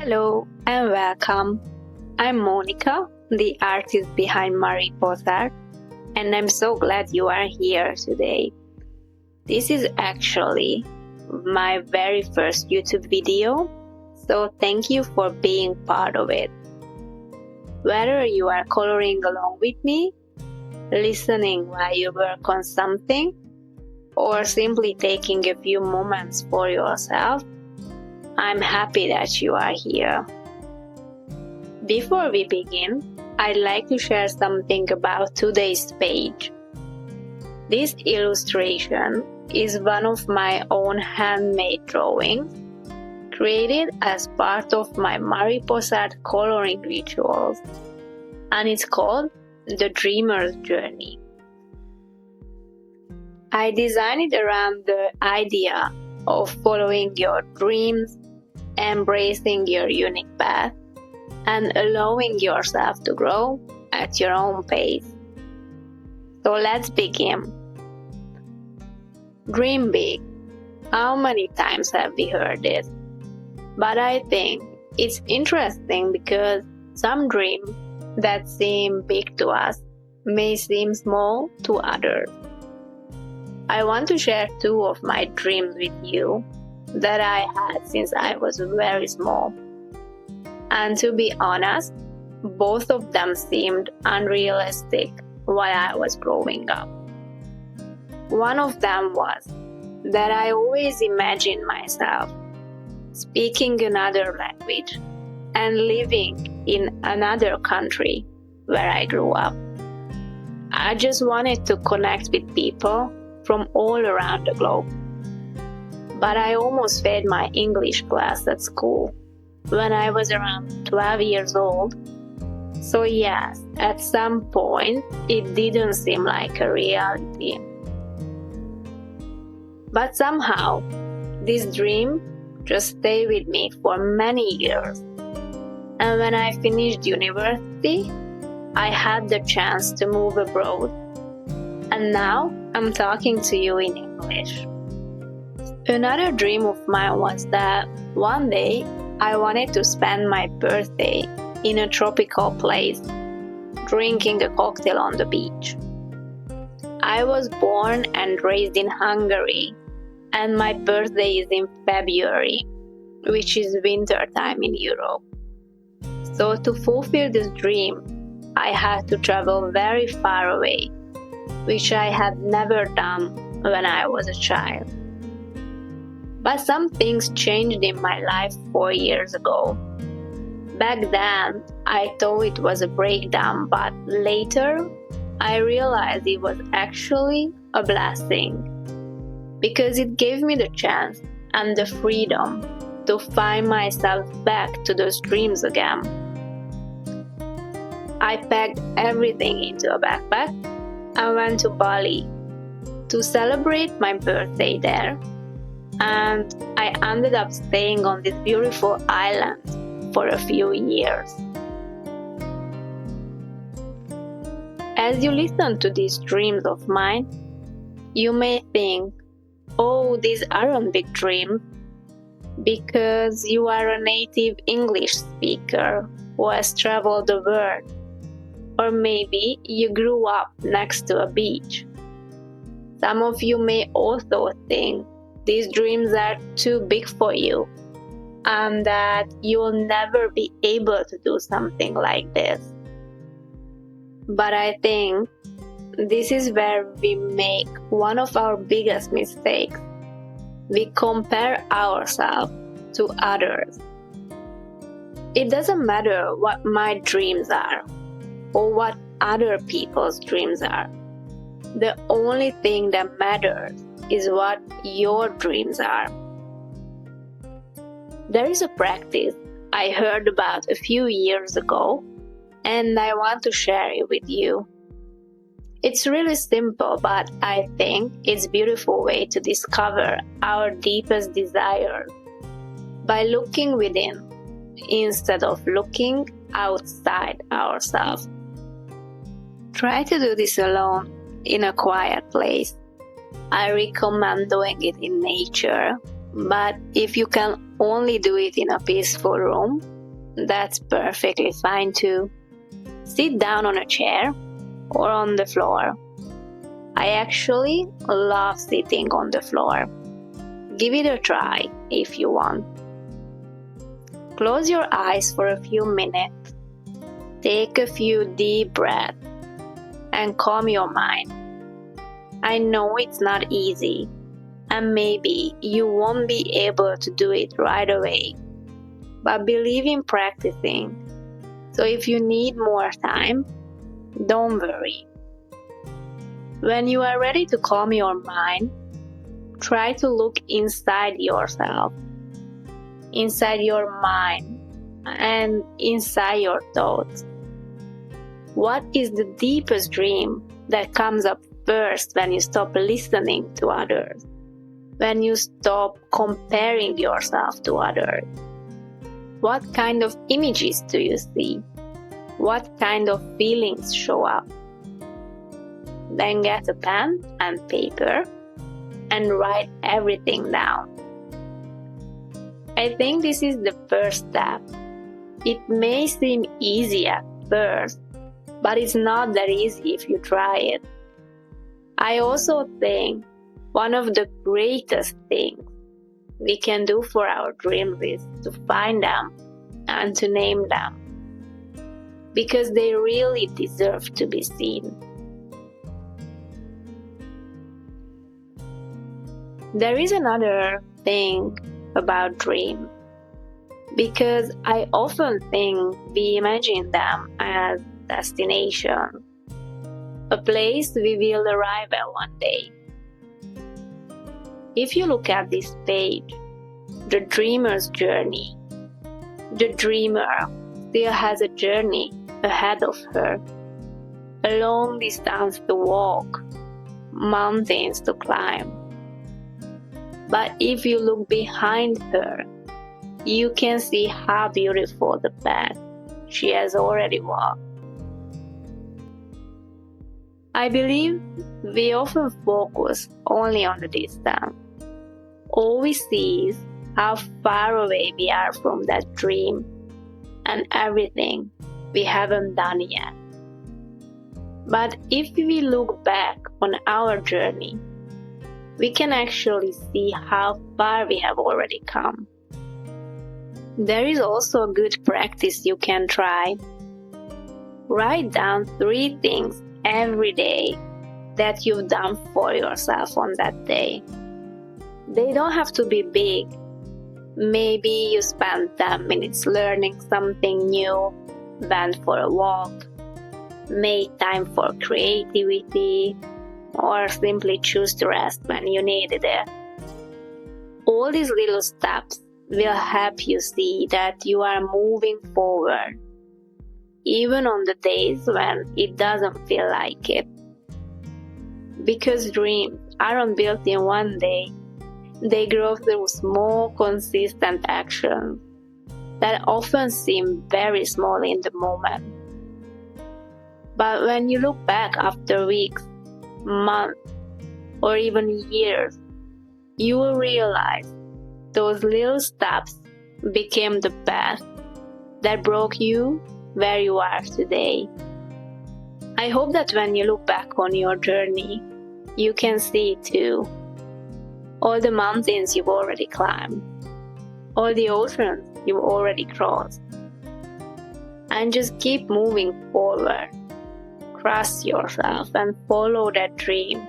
Hello and welcome. I'm Monica, the artist behind Mariposart, and I'm so glad you are here today. This is actually my very first YouTube video, so thank you for being part of it. Whether you are coloring along with me, listening while you work on something, or simply taking a few moments for yourself, I'm happy that you are here. Before we begin, I'd like to share something about today's page. This illustration is one of my own handmade drawings, created as part of my Mariposart Coloring Ritual, and it's called The Dreamer's Journey. I designed it around the idea of following your dreams, embracing your unique path, and allowing yourself to grow at your own pace. So let's begin. Dream big. How many times have we heard this? But I think it's interesting because some dreams that seem big to us may seem small to others. I want to share two of my dreams with you that I had since I was very small. And to be honest, both of them seemed unrealistic while I was growing up. One of them was that I always imagined myself speaking another language and living in another country where I grew up. I just wanted to connect with people from all around the globe. But I almost failed my English class at school when I was around 12 years old. So yes, at some point it didn't seem like a reality. But somehow this dream just stayed with me for many years. And when I finished university, I had the chance to move abroad. And now I'm talking to you in English. Another dream of mine was that one day I wanted to spend my birthday in a tropical place, drinking a cocktail on the beach. I was born and raised in Hungary, and my birthday is in February, which is winter time in Europe. So to fulfill this dream, I had to travel very far away, which I had never done when I was a child. But some things changed in my life 4 years ago. Back then, I thought it was a breakdown, but later, I realized it was actually a blessing, because it gave me the chance and the freedom to find myself back to those dreams again. I packed everything into a backpack and went to Bali to celebrate my birthday there, and I ended up staying on this beautiful island for a few years. As you listen to these dreams of mine, you may think, oh, these aren't big dreams, because you are a native English speaker who has traveled the world. Or maybe you grew up next to a beach. Some of you may also think these dreams are too big for you and that you will never be able to do something like this. But I think this is where we make one of our biggest mistakes. We compare ourselves to others. It doesn't matter what my dreams are or what other people's dreams are. The only thing that matters is what your dreams are. There is a practice I heard about a few years ago, and I want to share it with you. It's really simple, but I think it's a beautiful way to discover our deepest desires by looking within instead of looking outside ourselves. Try to do this alone in a quiet place. I recommend doing it in nature, but if you can only do it in a peaceful room, that's perfectly fine too. Sit down on a chair or on the floor. I actually love sitting on the floor. Give it a try if you want. Close your eyes for a few minutes. Take a few deep breaths and calm your mind. I know it's not easy, and maybe you won't be able to do it right away, but believe in practicing. So if you need more time, don't worry. When you are ready to calm your mind, try to look inside yourself, inside your mind, and inside your thoughts. What is the deepest dream that comes up first when you stop listening to others? When you stop comparing yourself to others? What kind of images do you see? What kind of feelings show up? Then get a pen and paper and write everything down. I think this is the first step. It may seem easy at first, but it's not that easy if you try it. I also think one of the greatest things we can do for our dreams is to find them and to name them, because they really deserve to be seen. There is another thing about dreams, because I often think we imagine them as destination, a place we will arrive at one day. If you look at this page, the dreamer's journey, the dreamer still has a journey ahead of her, a long distance to walk, mountains to climb. But if you look behind her, you can see how beautiful the path she has already walked. I believe we often focus only on the distance. All we see is how far away we are from that dream and everything we haven't done yet. But if we look back on our journey, we can actually see how far we have already come. There is also a good practice you can try. Write down 3 things every day that you've done for yourself on that day. They don't have to be big. Maybe you spent 10 minutes learning something new, went for a walk, made time for creativity, or simply choose to rest when you needed it. All these little steps will help you see that you are moving forward, even on the days when it doesn't feel like it. Because dreams aren't built in one day. They grow through small, consistent actions that often seem very small in the moment. But when you look back after weeks, months, or even years, you will realize those little steps became the path that brought you where you are today. I hope that when you look back on your journey, you can see too all the mountains you've already climbed, all the oceans you've already crossed, and just keep moving forward. Trust yourself and follow that dream,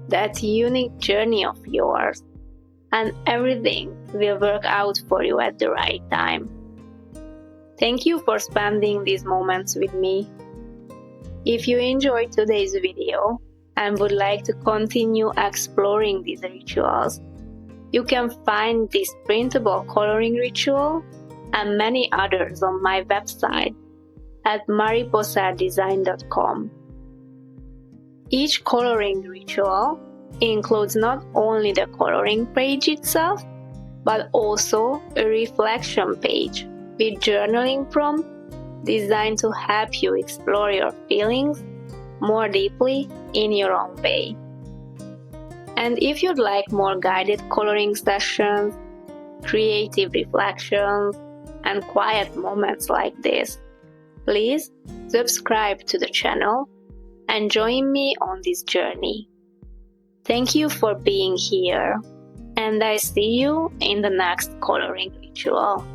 that unique journey of yours, and everything will work out for you at the right time. Thank you for spending these moments with me. If you enjoyed today's video and would like to continue exploring these rituals, you can find this printable coloring ritual and many others on my website at mariposartdesign.com. Each coloring ritual includes not only the coloring page itself, but also a reflection page with journaling prompt designed to help you explore your feelings more deeply in your own way. And if you'd like more guided coloring sessions, creative reflections, and quiet moments like this. Please subscribe to the channel and join me on this journey. Thank you for being here, and I see you in the next coloring ritual.